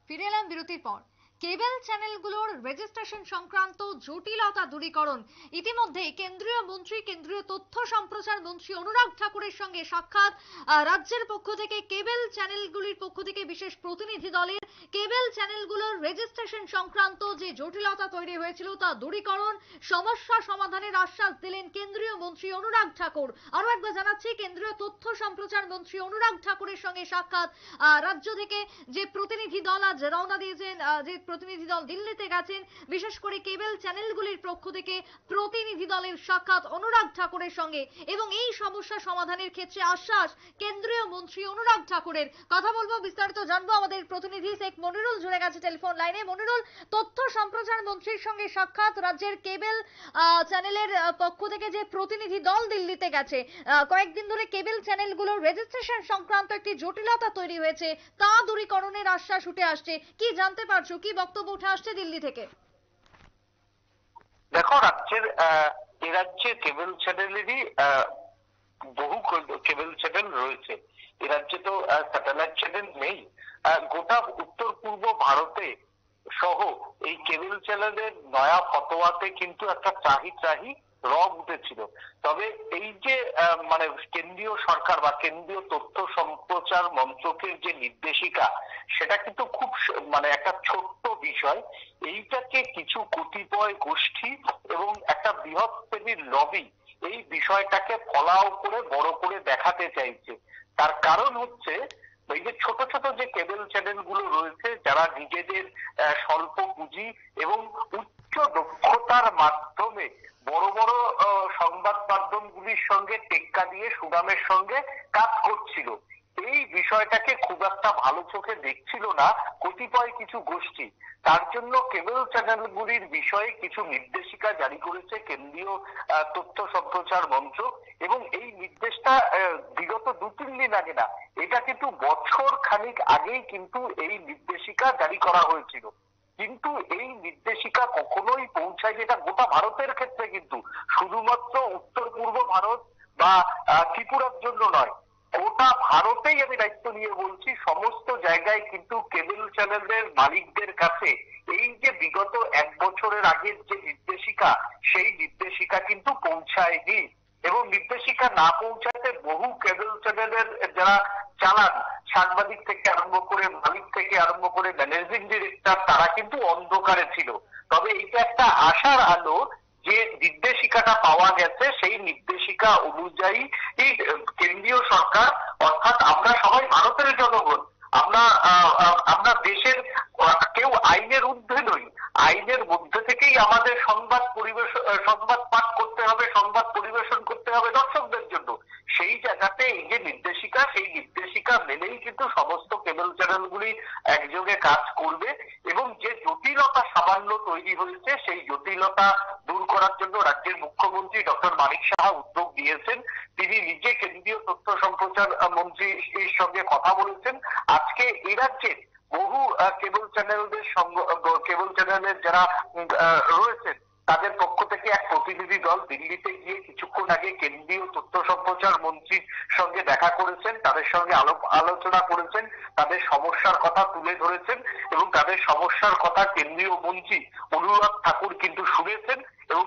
ফিরে এলাম বিরতির পর। কেবল চ্যানেলগুলোর রেজিস্ট্রেশন সংক্রান্ত জটিলতা দূরীকরণ ইতিমধ্যে কেন্দ্রীয় মন্ত্রী, কেন্দ্রীয় তথ্য সম্প্রচার মন্ত্রী অনুরাগ ঠাকুরের সঙ্গে সাক্ষাৎ। রাজ্যের পক্ষ থেকে কেবল চ্যানেলগুলির পক্ষ থেকে বিশেষ প্রতিনিধি দলের কেবল চ্যানেলগুলোর রেজিস্ট্রেশন সংক্রান্ত যে জটিলতা তৈরি হয়েছিল তা দূরীকরণ, সমস্যা সমাধানের আশ্বাস দিলেন কেন্দ্রীয় মন্ত্রী অনুরাগ ঠাকুর। আরো একবার জানাচ্ছি, কেন্দ্রীয় তথ্য সম্প্রচার মন্ত্রী অনুরাগ ঠাকুরের সঙ্গে সাক্ষাৎ। রাজ্য থেকে যে প্রতিনিধি দল আজ রওনা দিয়েছেন, যে প্রতিনিধি দল দিল্লিতে গেছেন, বিশেষ করে কেবল চ্যানেলগুলির পক্ষ থেকে প্রতিনিধি দলের সাক্ষাৎ অনুরাগ ঠাকুরের সঙ্গে, এবং এই সমস্যা সমাধানের ক্ষেত্রে আশ্বাস কেন্দ্রীয় মন্ত্রী অনুরাগ ঠাকুরের। কথা বলবো, বিস্তারিত জানবো। আমাদের প্রতিনিধি শেখ মনিরুল জুড়ে গেছে টেলিফোন লাইনে। মনিরুল, তথ্য সম্প্রচার মন্ত্রীর সঙ্গে সাক্ষাৎ, রাজ্যের কেবল চ্যানেলের পক্ষ থেকে যে প্রতিনিধি দল দিল্লিতে গেছে, কয়েকদিন ধরে কেবল চ্যানেলগুলোর রেজিস্ট্রেশন সংক্রান্ত একটি জটিলতা তৈরি হয়েছে, তা দূরীকরণের আশ্বাস উঠে আসছে। কি জানতে পারছো, কি বক্তব্য উঠে আসছে দিল্লি থেকে? দেখো, রাজ্যে কেবল চ্যানেলেরই বহু কেবল চ্যানেল রয়েছে। এ রাজ্যে তো স্যাটেলাইট চ্যানেল নেই। গোটা উত্তর পূর্ব ভারতে সহ এই কেবল চ্যানেলের নয়া ফতোয়াতে কিন্তু একটা ত্রাহি ত্রাহি রব উঠেছিল। তবে এই যে মানে কেন্দ্রীয় সরকার বা কেন্দ্রীয় তথ্য সম্প্রচার মন্ত্রকের যে নির্দেশিকা, সেটা কিন্তু খুব মানে একটা ছোট্ট বিষয়। এইটাকে কিছু কতিপয় গোষ্ঠী এবং একটা বৃহৎ শ্রেণীর লবি এই বিষয়টাকে ফলাও করে বড় করে দেখাতে চাইছে। তার কারণ হচ্ছে, এই যে ছোট ছোট যে কেবল চ্যানেল গুলো রয়েছে, যারা নিজেদের স্বল্প পুঁজি এবং উচ্চ দক্ষতার মাধ্যমে বড় বড় সংবাদ মাধ্যমগুলির সঙ্গে টেক্কা দিয়ে সুনামের সঙ্গে কাজ করছিল, এই বিষয়টাকে খুব একটা ভালো চোখে দেখছিল না কতিপয় কিছু গোষ্ঠী। তার জন্য কেবল চ্যানেলগুলির বিষয়ে কিছু নির্দেশিকা জারি করেছে কেন্দ্রীয় তথ্য সম্প্রচার মন্ত্রক। এবং এই নির্দেশটা বিগত 2-3 দিন আগে না, এটা কিন্তু বছর খানিক আগেই কিন্তু এই নির্দেশিকা জারি করা হয়েছিল। কিন্তু এই নির্দেশিকা কখনোই পৌঁছায়, যেটা গোটা ভারতের ক্ষেত্রে, কিন্তু শুধুমাত্র উত্তর পূর্ব ভারত বা ত্রিপুরার জন্য নয়, গোটা ভারতেই আমি দায়িত্ব নিয়ে বলছি, সমস্ত জায়গায় কিন্তু কেবল চ্যানেলের মালিকদের কাছে এই যে বিগত 1 বছরের আগের যে নির্দেশিকা, সেই নির্দেশিকা কিন্তু পৌঁছায়নি। এবং নির্দেশিকা না পৌঁছাতে বহু কেবল চ্যানেলের যারা চালান, সাংবাদিক থেকে আরম্ভ করে, মালিক থেকে আরম্ভ করে ম্যানেজিং ডিরেক্টর, তারা কিন্তু অন্ধকারে ছিল। তবে এইটা একটা আশার আলো যে নির্দেশিকাটা পাওয়া গেছে, সেই নির্দেশিকা অনুযায়ী কেন্দ্রীয় সরকার, অর্থাৎ আমরা সবাই ভারতের জনগণ, আমরা আমরা দেশের কেউ আইনের ঊর্ধ্বে নই। আইনের মধ্যে থেকেই আমাদের সংবাদ পাঠ করতে হবে, সংবাদ পরিবেশন করতে হবে দর্শকদের জন্য। সেই জায়গাতে এই যে নির্দেশিকা, সেই নির্দেশিকা মেনেই কিন্তু সমস্ত কেবল চ্যানেলগুলি একযোগে কাজ করবে। এবং যে জটিলতা সামান্য তৈরি হয়েছে, সেই জটিলতা দূর করার জন্য রাজ্যের মুখ্যমন্ত্রী ডক্টর মানিক সাহা উদ্যোগ নিয়েছেন। তিনি নিজে কেন্দ্রীয় তথ্য সম্প্রচার মন্ত্রীর সঙ্গে কথা বলেছেন। আজকে এই রাজ্যে বহু কেবল চ্যানেলের যারা রয়েছেন, তাদের পক্ষ থেকে এক প্রতিনিধি দল দিল্লিতে গিয়ে কিছুক্ষণ আগে কেন্দ্রীয় তথ্য সম্প্রচার মন্ত্রীর সঙ্গে দেখা করেছেন, তাদের সঙ্গে আলোচনা করেছেন, তাদের সমস্যার কথা তুলে ধরেছেন। এবং তাদের সমস্যার কথা কেন্দ্রীয় মন্ত্রী অনুরাগ ঠাকুর কিন্তু শুনেছেন। এবং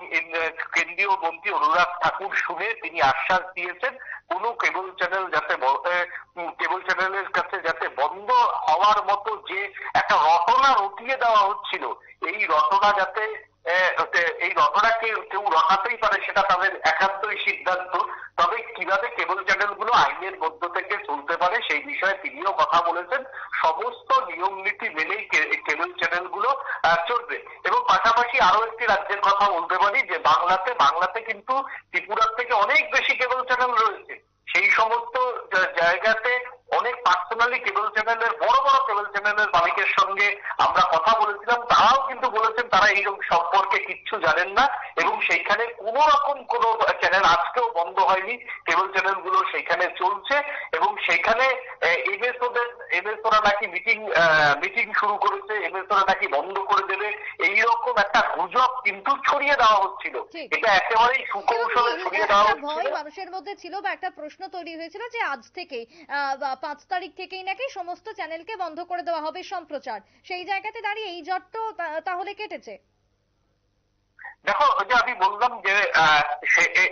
কেন্দ্রীয় মন্ত্রী অনুরাগ ঠাকুর শুনে তিনি আশ্বাস দিয়েছেন, কোনো কেবল চ্যানেলের কাছে যাতে বন্ধ হওয়ার মতো যে একটা রটনা রটিয়ে দেওয়া হচ্ছিল, এই রটনাকে কেউ রটাতেই পারে, সেটা তাদের একান্তই সিদ্ধান্ত। তবে কিভাবে কেবল চ্যানেলগুলো আইনের মধ্য থেকে চলতে পারে, সেই বিষয়ে তিনিও কথা বলেছেন। সমস্ত নিয়ম নীতি মেনেই কেবল চ্যানেলগুলো চলবে। এবং পাশাপাশি আরো একটি রাজ্যের কথা বলতে পারি, যে বাংলাতে কিন্তু ত্রিপুরার থেকে অনেক বেশি কেবল চ্যানেল রয়েছে। সেই সমস্ত জায়গাতে অনেক পার্সোনালি কেবল চ্যানেলের, বড় বড় কেবল চ্যানেলের মালিকের সঙ্গে আমরা কথা বলেছিলাম। তারাও কিন্তু বলেছেন তারা এই সম্পর্কে কিচ্ছু জানেন না। এবং সেইখানে কোন রকম কোন চ্যানেল আজকেও বন্ধ হয়নি, কেবল চ্যানেলগুলো সেইখানে চলছে। এবং সেইখানে এমএসওরা নাকি মিটিং শুরু করেছে, এমএসওরা নাকি বন্ধ করে দেবে, এই এইরকম একটা গুজব কিন্তু ছড়িয়ে দেওয়া হচ্ছিল। ঠিক। এটা একেবারেই সুকৌশলে ছড়িয়ে দেওয়া একটা ভয় হচ্ছিল। মানুষের মধ্যে ছিল বা একটা প্রশ্ন তৈরি হয়েছিল যে আজ থেকেই 5 তারিখ থেকেই নাকি সমস্ত চ্যানেলকে বন্ধ করে দেওয়া হবে সম্প্রচার। সেই জায়গাতে দাঁড়িয়ে এই জট তো তাহলে কেটেছে। দেখো, ওই যে আমি বললাম যে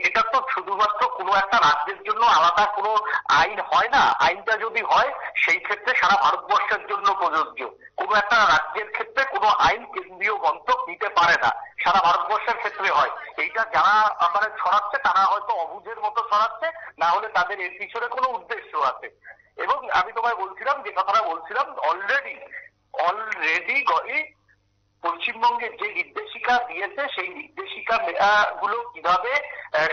এটা তো শুধুমাত্র কোনো একটা রাজ্যের জন্য আলাদা কোনো আইন হয় না। আইনটা যদি হয় সেই ক্ষেত্রে সারা ভারতবর্ষের জন্য প্রযোজ্য। কোনো একটা রাজ্যের ক্ষেত্রে কোনো আইন কেন্দ্রীয় মন্ত্রক নিতে পারে না, সারা ভারতবর্ষের ক্ষেত্রে হয়। এইটা যারা মানে ছড়াচ্ছে তারা হয়তো অবুঝের মতো ছড়াচ্ছে, না হলে তাদের এর পিছনে কোনো উদ্দেশ্য আছে। এবং আমি তোমায় বলছিলাম, যে কথাটা বলছিলাম, অলরেডি অলরেডি পশ্চিমবঙ্গের যে নির্দেশিকা দিয়েছে সেই নির্দেশিকা গুলো কিভাবে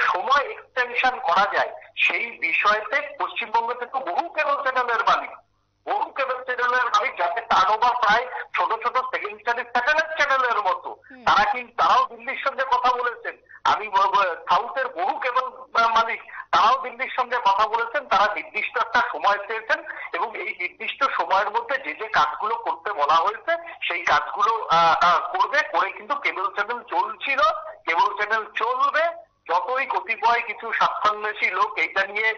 সময় এক্সটেনশন করা যায় সেই বিষয়তে পশ্চিমবঙ্গ থেকে বহু কেবল চ্যানেলের মালিক, যাতে টার্নওভার প্রায় ছোট ছোট সেকেন্ড স্টাডি স্যাটেলাইট চ্যানেলের মতো, তারাও দিল্লির সঙ্গে কথা বলেছেন। আমি সাউথের বহু কেবল মালিক তারাও দিল্লির সঙ্গে কথা বলেছেন। তারা নির্দিষ্ট একটা সময় চেয়েছেন এবং এই নির্দিষ্ট সময়ের মধ্যে যে যে কাজগুলো করতে বলা হয়েছে সেই কাজগুলো করবে। করে কিন্তু কেবল চ্যানেল চলছিল, কেবল চ্যানেল চলবে। যতই কতিপয় কিছু স্বার্থান্বেষী লোক এটা নিয়ে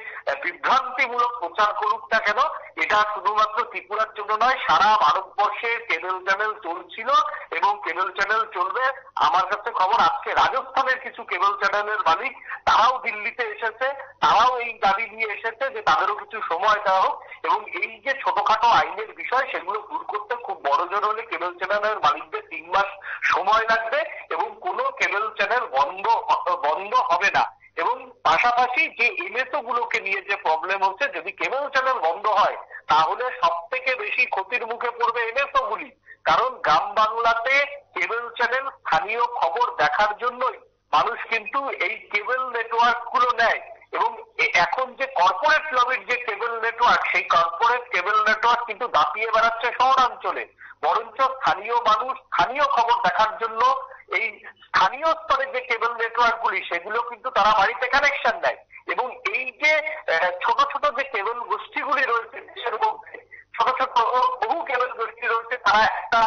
বিভ্রান্তিমূলক প্রচার করুক না কেন, এটা শুধুমাত্র ত্রিপুরার জন্য নয়, সারা ভারতবর্ষে কেবল চ্যানেল চলছিল এবং কেবল চ্যানেল চলবে। আমার কাছে খবর আজকে রাজস্থানের কিছু কেবল চ্যানেলের মালিক তারাও দিল্লিতে এসেছে, তারাও এই দাবি নিয়ে এসেছে যে তাদেরও কিছু সময় দেওয়া হোক এবং এই যে ছোটখাটো আইনের বিষয় সেগুলো দূর করতে খুব বড় জোর হলে কেবল চ্যানেলের মালিকদের 3 মাস সময় লাগবে এবং কোনো কেবল চ্যানেল বন্ধ হবে না। এবং পাশাপাশি যে এমএসও গুলোকে নিয়ে যে প্রবলেম হচ্ছে, যদি কেবল চ্যানেল বন্ধ হয় তাহলে সব থেকে বেশি ক্ষতির মুখে পড়বে এমএসও গুলি। কারণ গ্রাম বাংলাতে কেবল চ্যানেল স্থানীয় খবর দেখার জন্যই মানুষ কিন্তু এই কেবল নেটওয়ার্ক গুলো নেয়। এবং এখন যে কর্পোরেট লবির যে কেবল নেটওয়ার্ক, সেই কর্পোরেট কেবল নেটওয়ার্ক কিন্তু দাপিয়ে বেড়াচ্ছে শহরাঞ্চলে। বরঞ্চ স্থানীয় মানুষ স্থানীয় খবর দেখার জন্য এই স্থানীয় স্তরে যে কেবল নেটওয়ার্ক গুলি সেগুলো কিন্তু তারা বাড়িতে কানেকশন দেয়। এবং এই যে ছোট ছোট যে কেবল গোষ্ঠীগুলি রয়েছে দেশের মধ্যে, ছোট ছোট বহু কেবল গোষ্ঠী রয়েছে, তারা একটা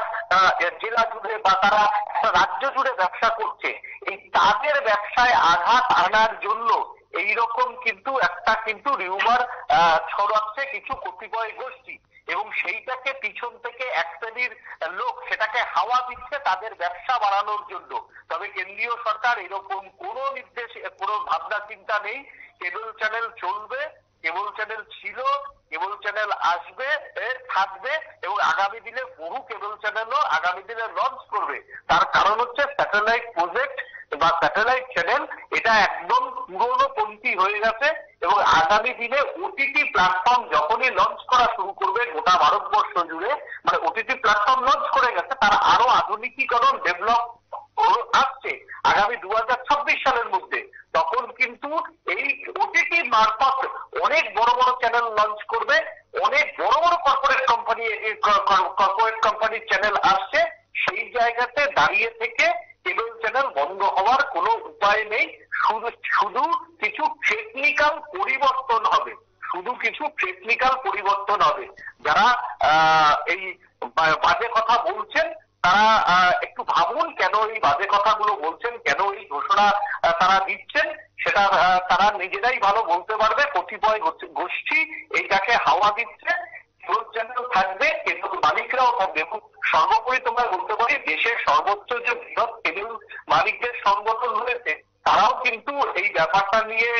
জেলা জুড়ে বা তারা একটা রাজ্য জুড়ে ব্যবসা করছে। এই তাদের ব্যবসায় আঘাত আনার জন্য এইরকম কিন্তু রিউমার ছড়াচ্ছে কিছু কতিপয় গোষ্ঠী এবং সেইটাকে পিছন থেকে এক শ্রেণীর লোক সেটাকে হাওয়া দিচ্ছে তাদের ব্যবসা বাড়ানোর জন্য। তবে কেন্দ্রীয় সরকার এরকম কোনো নির্দেশ, কোনো ভাবনা চিন্তা নেই। কেবল চ্যানেল চলবে, কেবল চ্যানেল ছিল, কেবল চ্যানেল আসবে, থাকবে এবং আগামী দিনে বহু কেবল চ্যানেলও আগামী দিনে লঞ্চ করবে। তার কারণ হচ্ছে স্যাটেলাইট প্রজেক্ট বা স্যাটেলাইট চ্যানেল এটা একদম পুরনো পন্থী হয়ে গেছে এবং আগামী দিনে ওটিটি প্ল্যাটফর্ম যখনই লঞ্চ করা শুরু করবে গোটা ভারতবর্ষ জুড়ে, মানে ওটিটি প্ল্যাটফর্ম লঞ্চ করে গেছে, তার আরো আধুনিকীকরণ ডেভেলপ আসছে আগামী 2026 সালের মধ্যে। তখন কিন্তু এই ওটিটি মারফত অনেক বড় বড় চ্যানেল লঞ্চ করবে, অনেক বড় বড় কর্পোরেট কোম্পানির চ্যানেল আসছে। সেই জায়গাতে দাঁড়িয়ে থেকে কেবল চ্যানেল বন্ধ হওয়ার কোনো উপায় নেই। শুধু কিছু টেকনিক্যাল পরিবর্তন হবে, শুধু কিছু টেকনিক্যাল পরিবর্তন হবে। যারা এই বাজে কথা বলছেন তারা একটু ভাবুন কেন এই বাজে কথাগুলো বলছেন, কেন এই ঘোষণা তারা দিচ্ছেন, সেটা তারা নিজেরাই ভালো বলতে পারবে। কতিপয় গোষ্ঠী এইটাকে হাওয়া দিচ্ছে। কেবল চ্যানেল থাকবে, কেবল মালিকরাও থাকবে। সর্বোপরি তোমরা বলতে পারি দেশের সর্বোচ্চ যে বৃহৎ কেবল মালিকদের সংগঠন রয়েছে তারাও কিন্তু এই ব্যাপারটা নিয়ে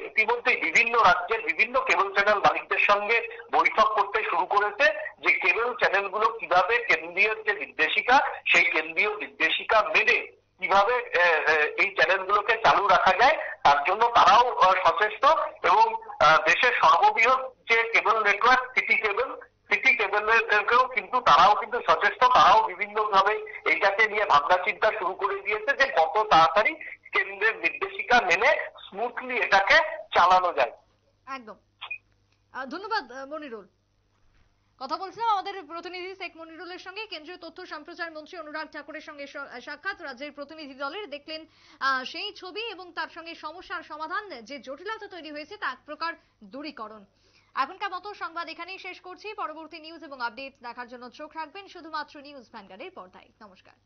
ইতিমধ্যে বিভিন্ন রাজ্যের বিভিন্ন কেবল চ্যানেল মালিকদের সঙ্গে বৈঠক করতে শুরু করেছে যে কেবল চ্যানেলগুলো কিভাবে কেন্দ্রীয় যে নির্দেশিকা সেই কেন্দ্রীয় নির্দেশিকা মেনে কিভাবে এই চ্যানেলগুলোকে চালু রাখা যায় তার জন্য তারাও সচেষ্ট। এবং দেশের সর্ববৃহৎ যে কেবল নেটওয়ার্ক সিটি কেবলেরকেও কিন্তু তারাও কিন্তু সচেষ্ট। তারাও বিভিন্ন ভাবে এইটাকে নিয়ে ভাবনা চিন্তা শুরু করে দিয়েছে যে কত তাড়াতাড়ি কেন্দ্রের নির্দেশিকা মেনে স্মুথলি এটাকে চালানো যায়। একদম। ধন্যবাদ মনিরুল। কথা বলছিলাম আমাদের প্রতিনিধি শেখ মনিরুলের সঙ্গে। কেন্দ্রীয় তথ্য সম্প্রচার মন্ত্রী অনুরাগ ঠাকুরের সঙ্গে সাক্ষাৎ, রাজ্যের প্রতিনিধি দলের দেখলেন সেই ছবি এবং তার সঙ্গে সমস্যার সমাধান, যে জটিলতা তৈরি হয়েছে তা এক প্রকার দূরীকরণ। এখনকার মতো সংবাদ এখানেই শেষ করছি। পরবর্তী নিউজ এবং আপডেট দেখার জন্য চোখ রাখবেন শুধুমাত্র নিউজ ভ্যানগার্ডের পর্দায়। নমস্কার।